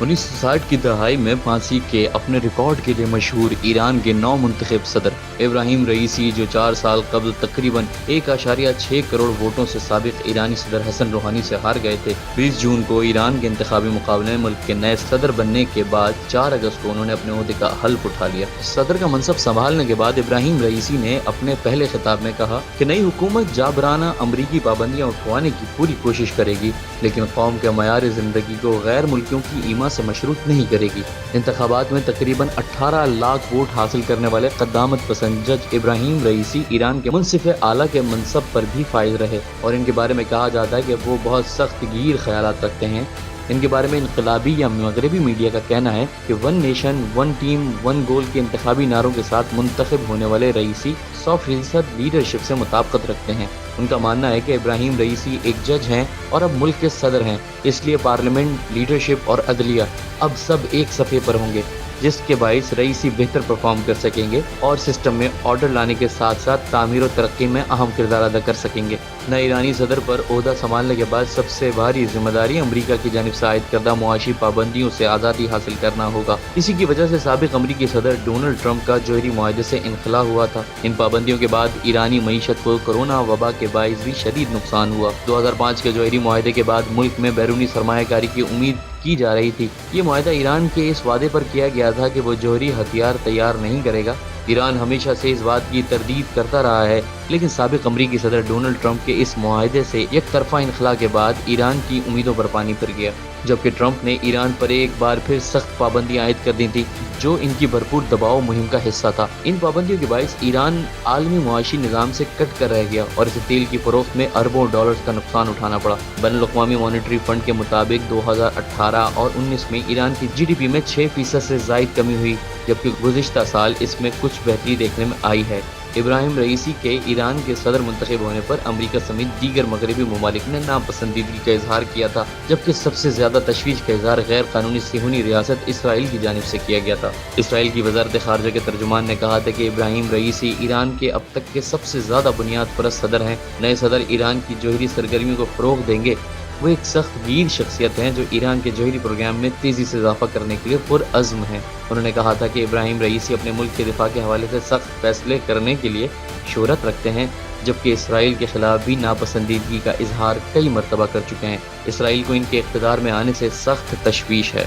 1960 کی دہائی میں پھانسی کے اپنے ریکارڈ کے لیے مشہور ایران کے نو منتخب صدر ابراہیم رئیسی، جو 4 سال قبل تقریباً 1.6 کروڑ ووٹوں سے سابق ایرانی صدر حسن روحانی سے ہار گئے تھے، 20 جون کو ایران کے انتخابی مقابلے میں ملک کے نئے صدر بننے کے بعد 4 اگست کو انہوں نے اپنے عہدے کا حلف اٹھا لیا۔ صدر کا منصب سنبھالنے کے بعد ابراہیم رئیسی نے اپنے پہلے خطاب میں کہا کہ نئی حکومت جابرانہ امریکی پابندیاں اٹھوانے کی پوری کوشش کرے گی، لیکن قوم کے معیار زندگی کو غیر ملکیوں کی ایما سے مشروط نہیں کرے گی۔ انتخابات میں تقریباً 18 لاکھ ووٹ حاصل کرنے والے قدامت پسند جج ابراہیم رئیسی ایران کے منصف اعلیٰ کے منصب پر بھی فائز رہے، اور ان کے بارے میں کہا جاتا ہے کہ وہ بہت سخت گیر خیالات رکھتے ہیں۔ ان کے بارے میں انقلابی یا مغربی میڈیا کا کہنا ہے کہ 1 نیشن 1 ٹیم 1 گول کے انتخابی نعروں کے ساتھ منتخب ہونے والے رئیسی 100% لیڈرشپ سے مطابقت رکھتے ہیں۔ ان کا ماننا ہے کہ ابراہیم رئیسی ایک جج ہیں اور اب ملک کے صدر ہیں، اس لیے پارلیمنٹ، لیڈرشپ اور عدلیہ اب سب ایک صفحے پر ہوں گے، جس کے باعث رئیسی بہتر پرفارم کر سکیں گے اور سسٹم میں آرڈر لانے کے ساتھ ساتھ تعمیر و ترقی میں اہم کردار ادا کر سکیں گے۔ نئے ایرانی صدر پر عہدہ سنبھالنے کے بعد سب سے بھاری ذمہ داری امریکہ کی جانب سے عائد کردہ معاشی پابندیوں سے آزادی حاصل کرنا ہوگا۔ اسی کی وجہ سے سابق امریکی صدر ڈونلڈ ٹرمپ کا جوہری معاہدے سے انخلا ہوا تھا۔ ان پابندیوں کے بعد ایرانی معیشت کو کورونا وبا کے باعث بھی شدید نقصان ہوا۔ 2005 کے جوہری معاہدے کے بعد ملک میں بیرونی سرمایہ کاری کی امید کی جا رہی تھی۔ یہ معاہدہ ایران کے اس وعدے پر کیا گیا تھا کہ وہ جوہری ہتھیار تیار نہیں کرے گا۔ ایران ہمیشہ سے اس بات کی تردید کرتا رہا ہے، لیکن سابق امریکی صدر ڈونلڈ ٹرمپ کے اس معاہدے سے یک طرفہ انخلا کے بعد ایران کی امیدوں پر پانی پھر گیا، جبکہ ٹرمپ نے ایران پر ایک بار پھر سخت پابندیاں عائد کر دی تھیں، جو ان کی بھرپور دباؤ مہم کا حصہ تھا۔ ان پابندیوں کے باعث ایران عالمی معاشی نظام سے کٹ کر رہ گیا اور اسے تیل کی فروخت میں اربوں ڈالرز کا نقصان اٹھانا پڑا۔ بین الاقوامی مانیٹری فنڈ کے مطابق 2018 اور 19 میں ایران کی جی ڈی پی میں 6% سے زائد کمی ہوئی، جبکہ گزشتہ سال اس میں کچھ بہتری دیکھنے میں آئی ہے۔ ابراہیم رئیسی کے ایران کے صدر منتخب ہونے پر امریکہ سمیت دیگر مغربی ممالک نے ناپسندیدگی کا اظہار کیا تھا، جبکہ سب سے زیادہ تشویش کا اظہار غیر قانونی صہیونی ریاست اسرائیل کی جانب سے کیا گیا تھا۔ اسرائیل کی وزارت خارجہ کے ترجمان نے کہا تھا کہ ابراہیم رئیسی ایران کے اب تک کے سب سے زیادہ بنیاد پرست صدر ہیں۔ نئے صدر ایران کی جوہری سرگرمیوں کو فروغ دیں گے۔ وہ ایک سخت گیر شخصیت ہیں جو ایران کے جوہری پروگرام میں تیزی سے اضافہ کرنے کے لیے پرعزم ہیں۔ انہوں نے کہا تھا کہ ابراہیم رئیسی اپنے ملک کے دفاع کے حوالے سے سخت فیصلے کرنے کے لیے شہرت رکھتے ہیں، جبکہ اسرائیل کے خلاف بھی ناپسندیدگی کا اظہار کئی مرتبہ کر چکے ہیں۔ اسرائیل کو ان کے اقتدار میں آنے سے سخت تشویش ہے۔